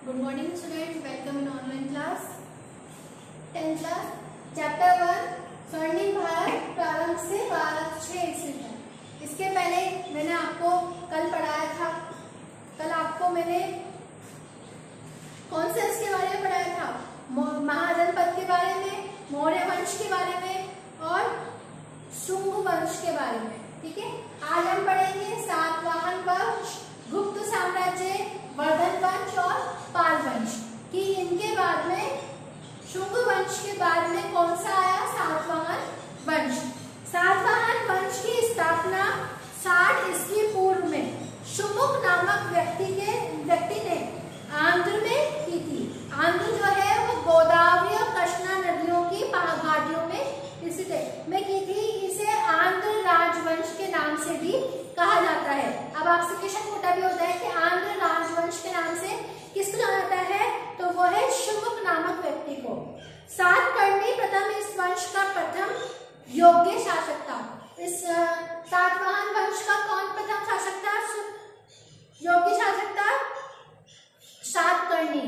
Good morning students, welcome in online class 10th class chapter 1 स्वर्णिम भारत प्रारंभ से भारत 6 ईस्वी तक। इसके पहले मैंने आपको कल पढ़ाया था। कल आपको मैंने कौन से इसके बारे में पढ़ाया था? महाजनपद के बारे में, मौर्य वंश के बारे में और शुंग वंश के बारे में। ठीक है, आज हम पढ़ेंगे सातवाहन वंश, गुप्त साम्राज्य, वर्धन वंश और पाल वंश कि इनके बाद में शुंग वंश के बाद में कौन सा आया? सातवाहन वंश। सातवाहन वंश की स्थापना 60 ईस्वी पूर्व में शुमुक नामक व्यक्ति ने आंध्र में की थी। आंध्र जो है वो गोदावरी और कृष्णा नदियों की घाटियों में स्थित है में की थी। इसे आंध्र राजवंश के नाम से भी कहा जाता है। अब आपसे क्वेश्चन छोटा भी होता है कि आंध्र राजवंश के नाम से किसको जाना जाता है? तो वो है शुमुक नामक व्यक्ति को। सातकर्णी प्रथम इस वंश का प्रथम योग्य शासक था। इस सातवाहन वंश का कौन प्रथम शासक था? योग्य शासक था सातकर्णी,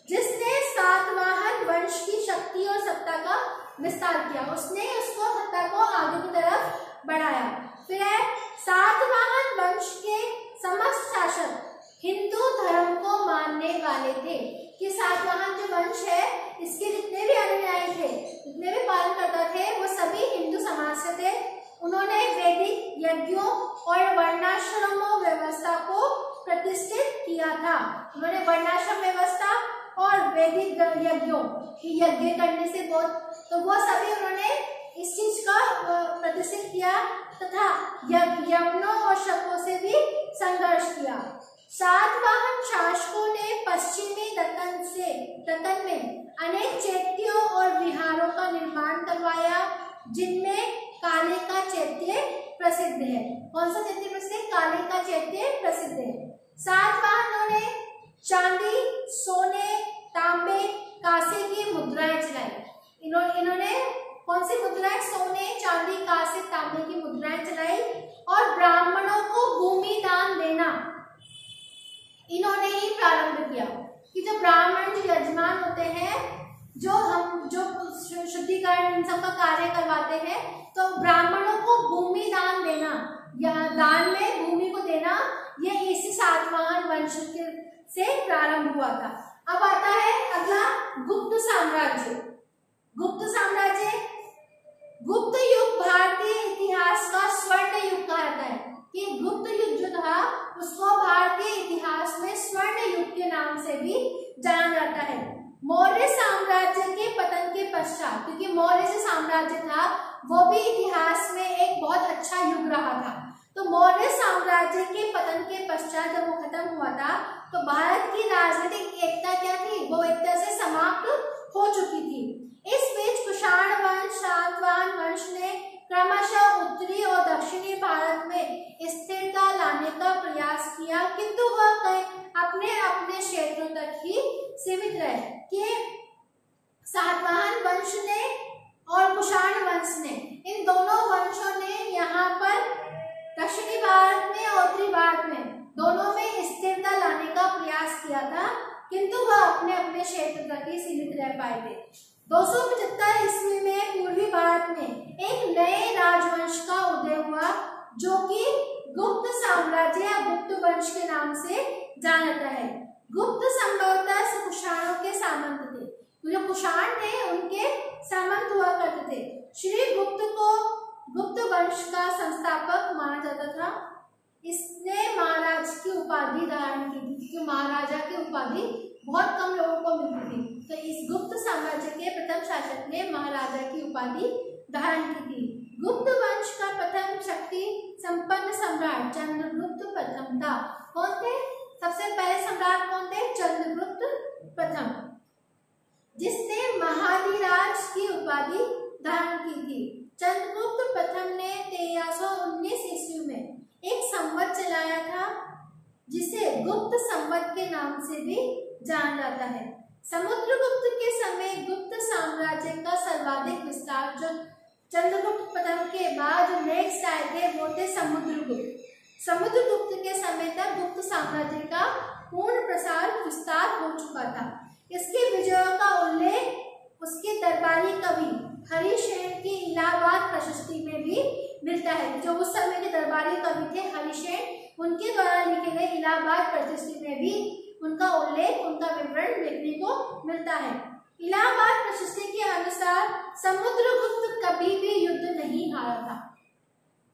जिसने सातवाहन वंश की शक्ति और सत्ता का विस्तार किया। उसने उसको सत्ता को आगे की तरफ बढ़ाया। फिर है सातवाहन वंश के समस्त शासक हिंदू धर्म को मानने वाले थे। कि सातवाहन जो वंश है इसके जितने भी अनुयायी थे, जितने भी पालन करता थे, वो सभी हिंदू समाज से थे। उन्होंने वैदिक यज्ञों और वर्णाश्रम व्यवस्था को प्रतिष्ठित किया था। उन्होंने वर्णाश्रम व्यवस्था और वैदिक यज्ञों की यज्ञ करने से तो वो सभी उन्होंने इस चीज का प्रतिष्ठित किया तथा यवनों और शकों से भी संघर्ष किया। सातवाहन शासकों ने पश्चिमी दक्कन में अनेक चैत्यों और विहारों का निर्माण करवाया, जिनमें काली का चैत्य प्रसिद्ध है। कौन सा चैत्य प्रसिद्ध? काली का चैत्य प्रसिद्ध है। सातवाहनों ने चांदी, सोने, तांबे, कांसे की मुद्राएं चलाई। इन्होंने कौन सी मुद्राएं? सोने, चांदी, कांसे, तांबे की मुद्राएं चलाई और ब्राह्मणों को भूमि दान देना इन्होंने ही प्रारंभ किया। कि जो ब्राह्मण जो यजमान होते हैं, जो शुद्धिकरण इन सब का कार्य करवाते हैं, तो ब्राह्मणों को भूमि दान देना या दान में भूमि को देना, ये इसी सातवाहन वंश से प्रारंभ हुआ था। अब आता है अगला गुप्त साम्राज्य। गुप्त साम्राज्य, गुप्त युग भारतीय इतिहास का स्वर्ण युग कहा जाता है। कि गुप्त युग जो था उसको भारतीय इतिहास में स्वर्ण युग के नाम से भी जाना जाता है। मौर्य साम्राज्य के पतन के पश्चात, क्योंकि मौर्य जो साम्राज्य था वो भी इतिहास में एक बहुत अच्छा युग रहा था, तो मौर्य साम्राज्य के पतन के पश्चात जब वो खत्म हुआ था तो भारत की राजनीतिक एकता क्या थी? वो एक तरह से समाप्त हो चुकी थी। इस बीच कुषाण वंश, सातवाहन वंश ने क्रमशः उत्तरी और दक्षिणी भारत में स्थिरता लाने का प्रयास किया, किंतु वह अपने अपने क्षेत्रों तक ही सीमित रहे। कि सातवाहन वंश ने और कुषाण वंश ने, इन दोनों वंशों ने यहाँ पर दक्षिणी भारत में और उत्तरी भारत में दोनों में स्थिरता लाने का प्रयास किया था, किंतु वह अपने अपने क्षेत्र तक ही सीमित रह पाए थे। 275 ईस्वी में पूर्वी भारत में एक नए राजवंश का उदय हुआ, जो कि गुप्त साम्राज्य या गुप्त वंश के नाम से जाना जाता है। गुप्त संभवतः कुषाणों के सामंत थे। जो कुषाण थे उनके सामंत हुआ करते थे। श्री गुप्त को गुप्त वंश का संस्थापक माना जाता था। इसने महाराज की उपाधि धारण की थी, क्योंकि महाराजा की उपाधि बहुत कम लोगों को मिलती थी। तो इस गुप्त साम्राज्य के प्रथम शासक ने महाराजा की उपाधि धारण की थी। गुप्त वंश का प्रथम शक्ति संपन्न सम्राट चंद्रगुप्त प्रथम था। कौन थे सबसे पहले सम्राट? कौन थे? चंद्रगुप्त प्रथम, जिसने महाधिराज की उपाधि धारण की थी। चंद्रगुप्त प्रथम ने 1319 ईस्वी में एक संवत चलाया था, जिसे गुप्त संवत के नाम से भी जाना जाता है। समुद्रगुप्त के समय गुप्त साम्राज्य का सर्वाधिक विस्तार, जो चंद्रगुप्त प्रथम के बाद जो नेक्स्ट आए थे वो थे समुद्रगुप्त। समुद्रगुप्त के समय तक गुप्त साम्राज्य का पूर्ण प्रसार विस्तार हो चुका था। इसके विजयों का उल्लेख उसके दरबारी कवि हरिसेन की इलाहाबाद प्रशस्ति में भी मिलता है। जो उस समय के दरबारी कवि थे हरिसेन, उनके द्वारा लिखे गए इलाहाबाद प्रशस्ति में भी उनका उल्लेख, उनका विवरण देखने को मिलता है। इलाहाबाद प्रशस्ति के अनुसार समुद्रगुप्त कभी भी युद्ध नहीं हारा था,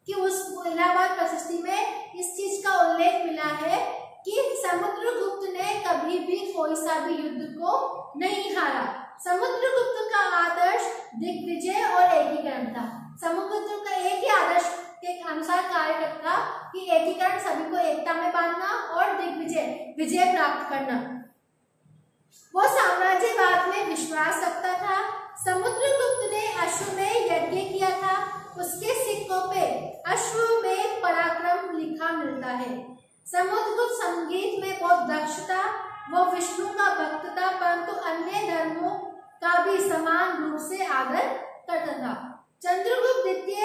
कि उस इलाहाबाद प्रशस्ति में इस चीज का उल्लेख मिला है कि समुद्रगुप्त ने कभी भी कोई सा भी युद्ध को नहीं हारा। समुद्रगुप्त का आदर्श दिग्विजय और एकीकरण था। समुद्रगुप्त का एक ही आदर्श के अनुसार कार्य था कि एकीकरण, सभी को एकता में बांधना और दिग्विजय, विजय प्राप्त करना। वो साम्राज्यवाद में विश्वास रखता था। समुद्रगुप्त ने अश्वमेध यज्ञ किया था। उसके सिक्कों पे अश्वमेध पराक्रम लिखा मिलता है। समुद्रगुप्त संगीत में बहुत दक्ष था। वो विष्णु का भक्त था, परंतु अन्य धर्मों का भी समान रूप से आदर करता था। चंद्रगुप्त द्वितीय,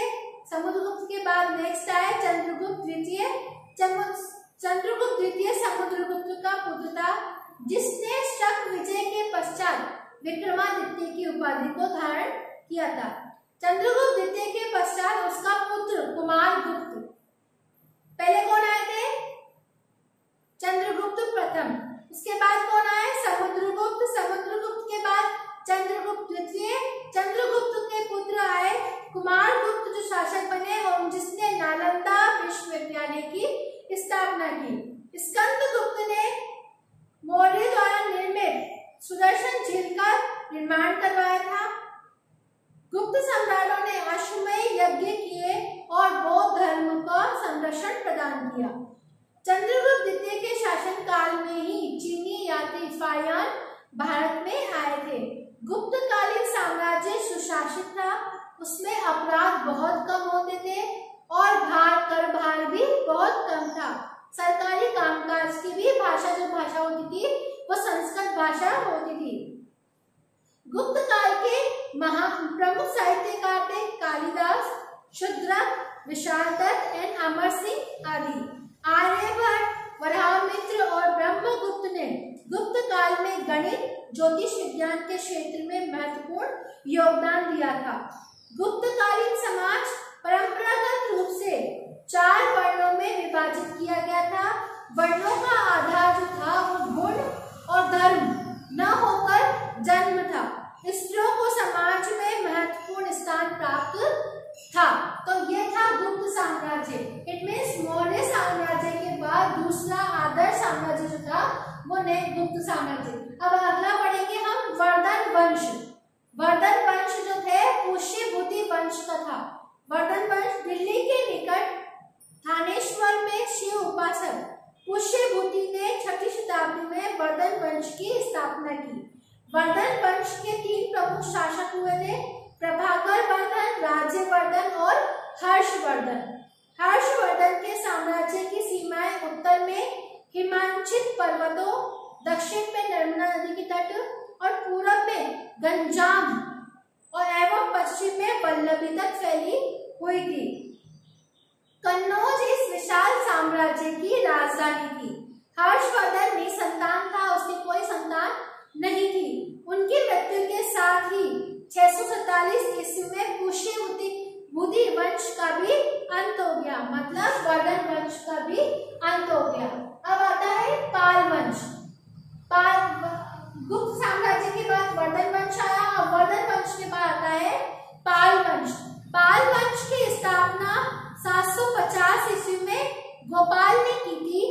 समुद्रगुप्त के बाद नेक्स्ट आया चंद्रगुप्त द्वितीय। चंद्रगुप्त द्वितीय समुद्रगुप्त का पुत्र था, जिसने शक विजय के पश्चात विक्रमादित्य की उपाधि को धारण किया था। चंद्रगुप्त द्वितीय के पश्चात उसका पुत्र कुमारगुप्त, पहले कौन आए थे? चंद्रगुप्त प्रथम। उसके बाद कौन आए? समुद्रगुप्त। समुद्रगुप्त के बाद चंद्रगुप्त द्वितीय। चंद्रगुप्त के पुत्र आए कुमारगुप्त, जो शासक बने और जिसने नालंदा विश्वविद्यालय की स्थापना की। स्कंदगुप्त ने मौर्य द्वारा निर्मित सुदर्शन झील का निर्माण करवाया था। गुप्त सम्राटों ने अश्वमेध यज्ञ किए और बौद्ध धर्म का संरक्षण प्रदान किया। चंद्रगुप्त द्वितीय के शासन काल में ही चीनी यात्री फायान भारत में आए थे। गुप्तकालीन साम्राज्य सुशासित था, उसमें अपराध बहुत कम होते थे और कर भार भी बहुत कम था। सरकारी कामकाज की भी भाषा, जो भाषा होती थी वो संस्कृत भाषा होती थी। गुप्त काल के प्रमुख साहित्यकार थे कालिदास, शुद्रक, विशालदत्त एंड अमर सिंह आदि। आर्यभट्ट, वराहमित्र और ब्रह्मगुप्त ने गुप्त काल में गणित, ज्योतिष विज्ञान के क्षेत्र में महत्वपूर्ण योगदान दिया था। गुप्तकालीन समाज परंपरागत रूप से 4 वर्णों में विभाजित किया गया था। वर्णों का आधार जो था वो गुण और धर्म न होकर जन्म था। स्त्रियों को समाज में महत्वपूर्ण स्थान प्राप्त था। तो ये था गुप्त साम्राज्य। इट मीन्स मौर्य साम्राज्य के बाद दूसरा आदर्श साम्राज्य जो था वो गुप्त साम्राज्य। अब अगला पढ़ेंगे हम वर्धन वंश। वर्धन वंश जो थे पुष्यभूति वंश का था। वर्धन वंश दिल्ली के निकट थानेश्वर में शिव उपासक पुष्यभूति ने 6वीं शताब्दी में वर्धन वंश की स्थापना की। वर्धन वंश के 3 प्रमुख शासक हुए थे, प्रभाकर वर्धन, राज्यवर्धन और हर्षवर्धन। हर्षवर्धन के साम्राज्य की सीमाएं उत्तर में हिमांचित पर्वतों, दक्षिण में नर्मदा नदी की तट और पूरब में गंजाम और एवं पश्चिम में वल्लभी तक फैली हुई थी। कन्नौज इस विशाल साम्राज्य की राजधानी थी। हर्षवर्धन निसंतान था, उसकी कोई संतान नहीं थी। उनकी मृत्यु के साथ ही 647 ईस्वी में पुष्यभूति वंश का भी अंत हो गया, मतलब वर्धन वंश का भी अंत हो गया। अब आता है पाल वंश। गुप्त साम्राज्य के बाद वर्धन वंश आया और वर्धन वंश के बाद आता है पाल वंश। पाल वंश की स्थापना 750 ईस्वी में गोपाल ने की थी।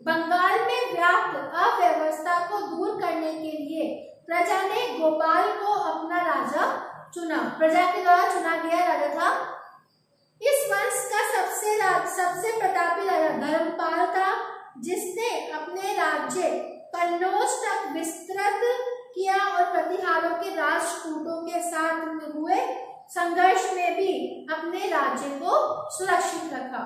बंगाल में व्याप्त अव्यवस्था को दूर करने के लिए प्रजा ने गोपाल को अपना राजा चुना। प्रजा के द्वारा चुना गया राजा था। इस वंश का सबसे प्रतापी राजा धर्मपाल था, जिसने अपने राज्य कन्नौज तक विस्तृत किया और प्रतिहारों के राष्ट्रकूटों के साथ हुए संघर्ष में भी अपने राज्य को सुरक्षित रखा।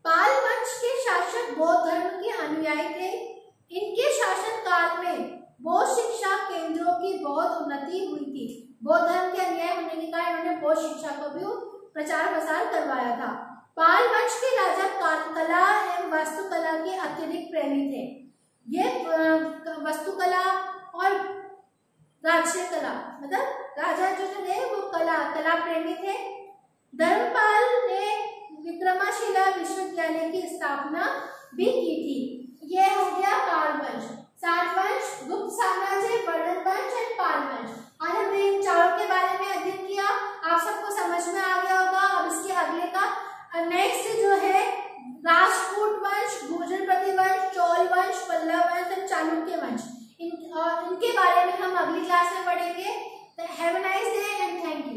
पाल वंश के शासक बौद्ध धर्म के अनुयायी थे। इनके शासन काल में बौद्ध शिक्षा केंद्रों की बहुत उन्नति हुई थी। बौद्ध धर्म के अनुयायी होने के कारण उन्होंने बौद्ध शिक्षा को भी प्रचार प्रसार करवाया था। पाल वंश के राजा कला एवं वास्तुकला के अत्यधिक प्रेमी थे। ये वास्तुकला और राजकीय कला, मतलब राजा जो थे वो कला प्रेमी थे। धर्मपाल ने विक्रमशिला विश्वविद्यालय की स्थापना भी की थी। ये हो गया पाल वंश। सातवंश, गुप्त साम्राज्य, वर्धन वंश और पाल वंश। आज हमने इन चारों के बारे में अध्ययन किया, आप सबको समझ में आ गया होगा। अब इसके अगले का नेक्स्ट जो है राष्ट्रकूट वंश, गुर्जरपति वंश, चोल वंश, पल्लव वंश और चालुक्य वंश, इनके बारे में हम अगली क्लास में पढ़ेंगे। Have a nice day and thank you.